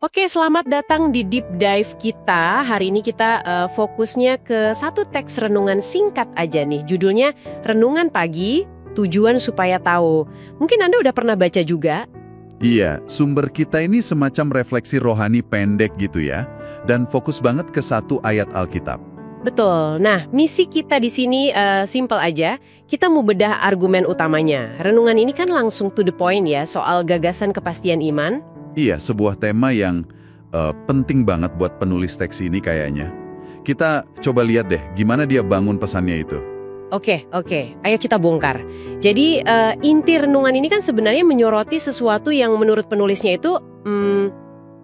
Oke, selamat datang di Deep Dive kita. Hari ini kita fokusnya ke satu teks renungan singkat aja nih. Judulnya Renungan Pagi, Tujuan Supaya Tahu. Mungkin Anda udah pernah baca juga? Iya, sumber kita ini semacam refleksi rohani pendek gitu ya, dan fokus banget ke satu ayat Alkitab. Betul. Nah, misi kita di sini simple aja. Kita mau bedah argumen utamanya. Renungan ini kan langsung to the point ya, soal gagasan kepastian iman. Iya, sebuah tema yang penting banget buat penulis teks ini kayaknya. Kita coba lihat deh, gimana dia bangun pesannya itu. Oke. Ayo kita bongkar. Jadi, inti renungan ini kan sebenarnya menyoroti sesuatu yang menurut penulisnya itu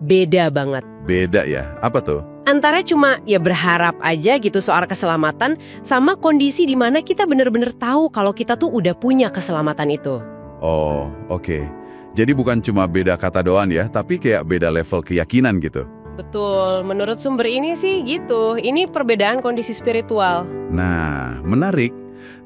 beda banget. Beda ya? Apa tuh? Antara cuma ya berharap aja gitu soal keselamatan, sama kondisi di mana kita benar-benar tahu kalau kita tuh udah punya keselamatan itu. Oh, oke. Jadi bukan cuma beda kata doang ya, tapi kayak beda level keyakinan gitu. Betul, menurut sumber ini sih gitu. Ini perbedaan kondisi spiritual. Nah, menarik.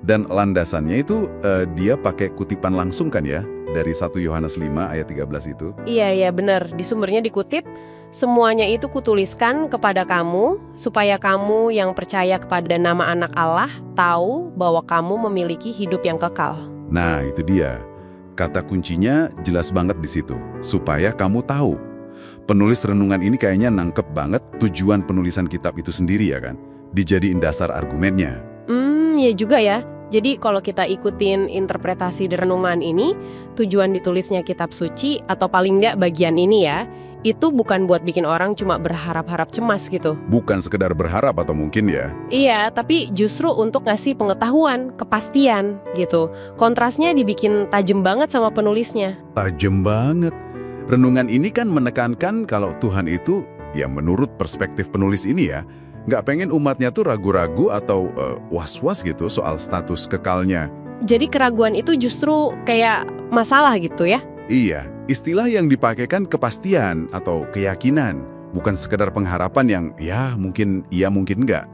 Dan landasannya itu dia pakai kutipan langsung kan ya, dari 1 Yohanes 5 ayat 13 itu. Iya, benar. Di sumbernya dikutip, semuanya itu kutuliskan kepada kamu, supaya kamu yang percaya kepada nama anak Allah, tahu bahwa kamu memiliki hidup yang kekal. Nah, itu dia. Kata kuncinya jelas banget di situ, supaya kamu tahu. Penulis renungan ini kayaknya nangkep banget tujuan penulisan kitab itu sendiri ya kan? Dijadiin dasar argumennya. Ya juga ya. Jadi kalau kita ikutin interpretasi di renungan ini, tujuan ditulisnya kitab suci, atau paling nggak bagian ini ya, itu bukan buat bikin orang cuma berharap-harap cemas gitu. Bukan sekedar berharap atau mungkin ya? Iya, tapi justru untuk ngasih pengetahuan, kepastian gitu. Kontrasnya dibikin tajam banget sama penulisnya. Tajam banget. Renungan ini kan menekankan kalau Tuhan itu, ya menurut perspektif penulis ini ya, nggak pengen umatnya tuh ragu-ragu atau was-was gitu soal status kekalnya. Jadi keraguan itu justru kayak masalah gitu ya? Iya, istilah yang dipakai kan kepastian atau keyakinan, bukan sekedar pengharapan yang ya mungkin iya mungkin enggak.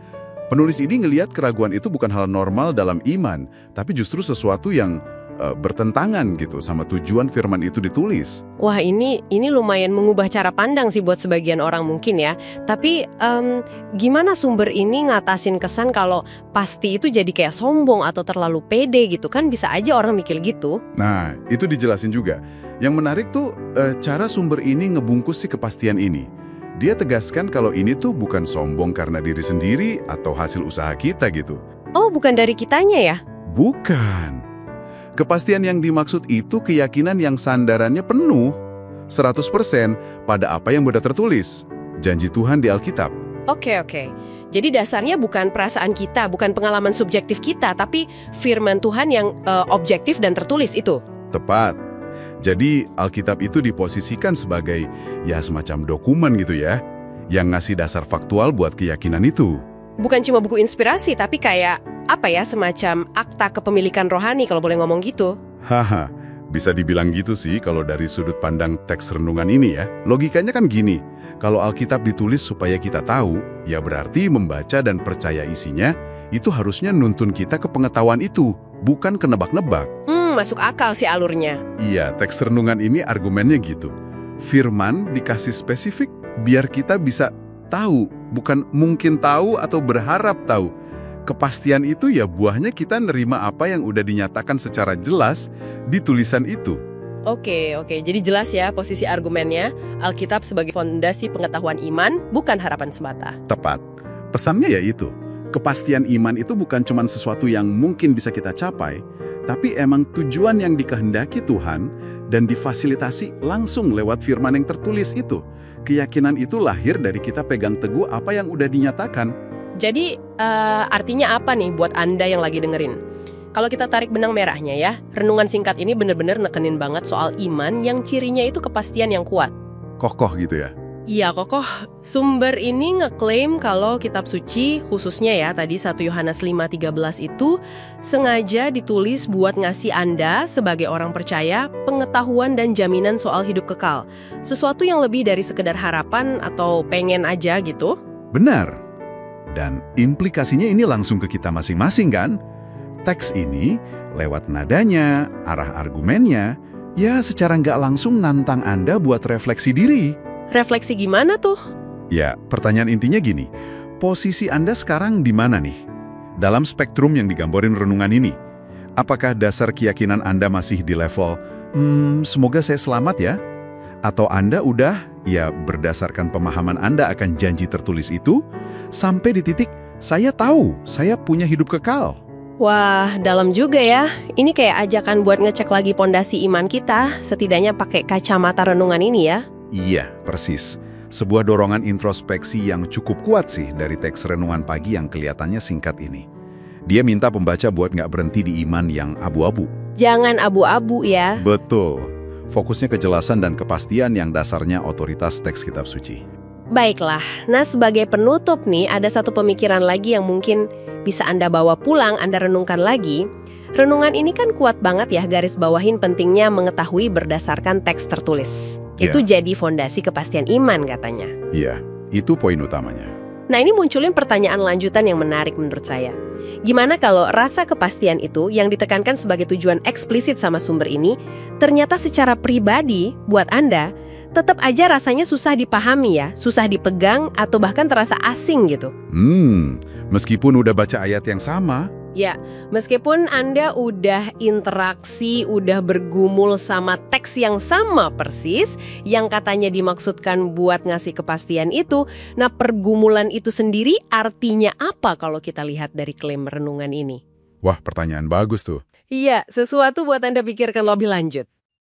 Penulis ini ngelihat keraguan itu bukan hal normal dalam iman, tapi justru sesuatu yang bertentangan gitu sama tujuan firman itu ditulis. Wah, ini lumayan mengubah cara pandang sih buat sebagian orang mungkin ya. Tapi gimana sumber ini ngatasin kesan kalau pasti itu jadi kayak sombong atau terlalu pede gitu, kan bisa aja orang mikir gitu. Nah, itu dijelasin juga. Yang menarik tuh cara sumber ini ngebungkus si kepastian ini. Dia tegaskan kalau ini tuh bukan sombong karena diri sendiri atau hasil usaha kita gitu. Oh, bukan dari kitanya ya? Bukan. Kepastian yang dimaksud itu keyakinan yang sandarannya penuh 100% pada apa yang sudah tertulis, janji Tuhan di Alkitab. Oke. Jadi dasarnya bukan perasaan kita, bukan pengalaman subjektif kita, tapi firman Tuhan yang objektif dan tertulis itu. Tepat. Jadi Alkitab itu diposisikan sebagai ya semacam dokumen gitu ya, yang ngasih dasar faktual buat keyakinan itu. Bukan cuma buku inspirasi, tapi kayak semacam akta kepemilikan rohani kalau boleh ngomong gitu. Haha, bisa dibilang gitu sih kalau dari sudut pandang teks renungan ini ya. Logikanya kan gini, kalau Alkitab ditulis supaya kita tahu, ya berarti membaca dan percaya isinya, itu harusnya nuntun kita ke pengetahuan itu, bukan ke nebak-nebak. Masuk akal sih alurnya. Iya, teks renungan ini argumennya gitu. Firman dikasih spesifik biar kita bisa tahu, bukan mungkin tahu atau berharap tahu. Kepastian itu ya buahnya kita nerima apa yang udah dinyatakan secara jelas di tulisan itu. Oke. Jadi jelas ya posisi argumennya, Alkitab sebagai fondasi pengetahuan iman, bukan harapan semata. Tepat. Pesannya ya itu. Kepastian iman itu bukan cuma sesuatu yang mungkin bisa kita capai, tapi emang tujuan yang dikehendaki Tuhan dan difasilitasi langsung lewat firman yang tertulis itu. Keyakinan itu lahir dari kita pegang teguh apa yang udah dinyatakan. Jadi artinya apa nih buat Anda yang lagi dengerin? Kalau kita tarik benang merahnya ya, renungan singkat ini bener-bener nekenin banget soal iman yang cirinya itu kepastian yang kuat. Kokoh gitu ya? Iya, kokoh. Sumber ini ngeklaim kalau kitab suci, khususnya ya tadi 1 Yohanes 5:13 itu sengaja ditulis buat ngasih Anda sebagai orang percaya pengetahuan dan jaminan soal hidup kekal. Sesuatu yang lebih dari sekedar harapan atau pengen aja gitu. Benar. Dan implikasinya ini langsung ke kita masing-masing kan? Teks ini lewat nadanya, arah argumennya, ya secara nggak langsung nantang Anda buat refleksi diri. Refleksi gimana tuh? Ya, pertanyaan intinya gini. Posisi Anda sekarang di mana nih? Dalam spektrum yang digambarin renungan ini. Apakah dasar keyakinan Anda masih di level, semoga saya selamat ya? Atau Anda udah, ya berdasarkan pemahaman Anda akan janji tertulis itu, sampai di titik, saya tahu, saya punya hidup kekal. Wah, dalam juga ya. Ini kayak ajakan buat ngecek lagi pondasi iman kita, setidaknya pakai kacamata renungan ini ya. Iya, persis. Sebuah dorongan introspeksi yang cukup kuat sih dari teks renungan pagi yang kelihatannya singkat ini. Dia minta pembaca buat nggak berhenti di iman yang abu-abu. Jangan abu-abu ya. Betul. Fokusnya kejelasan dan kepastian yang dasarnya otoritas teks kitab suci. Baiklah, nah sebagai penutup nih, ada satu pemikiran lagi yang mungkin bisa Anda bawa pulang, Anda renungkan lagi. Renungan ini kan kuat banget ya garis bawahin pentingnya mengetahui berdasarkan teks tertulis. Itu jadi fondasi kepastian iman katanya. Iya, itu poin utamanya. Nah ini munculin pertanyaan lanjutan yang menarik menurut saya. Gimana kalau rasa kepastian itu yang ditekankan sebagai tujuan eksplisit sama sumber ini, ternyata secara pribadi buat Anda, tetap aja rasanya susah dipahami ya, susah dipegang atau bahkan terasa asing gitu. Meskipun udah baca ayat yang sama. Ya, meskipun Anda udah interaksi, udah bergumul sama teks yang sama persis, yang katanya dimaksudkan buat ngasih kepastian itu, nah pergumulan itu sendiri artinya apa kalau kita lihat dari klaim renungan ini? Wah, pertanyaan bagus tuh. Iya, sesuatu buat Anda pikirkan lebih lanjut.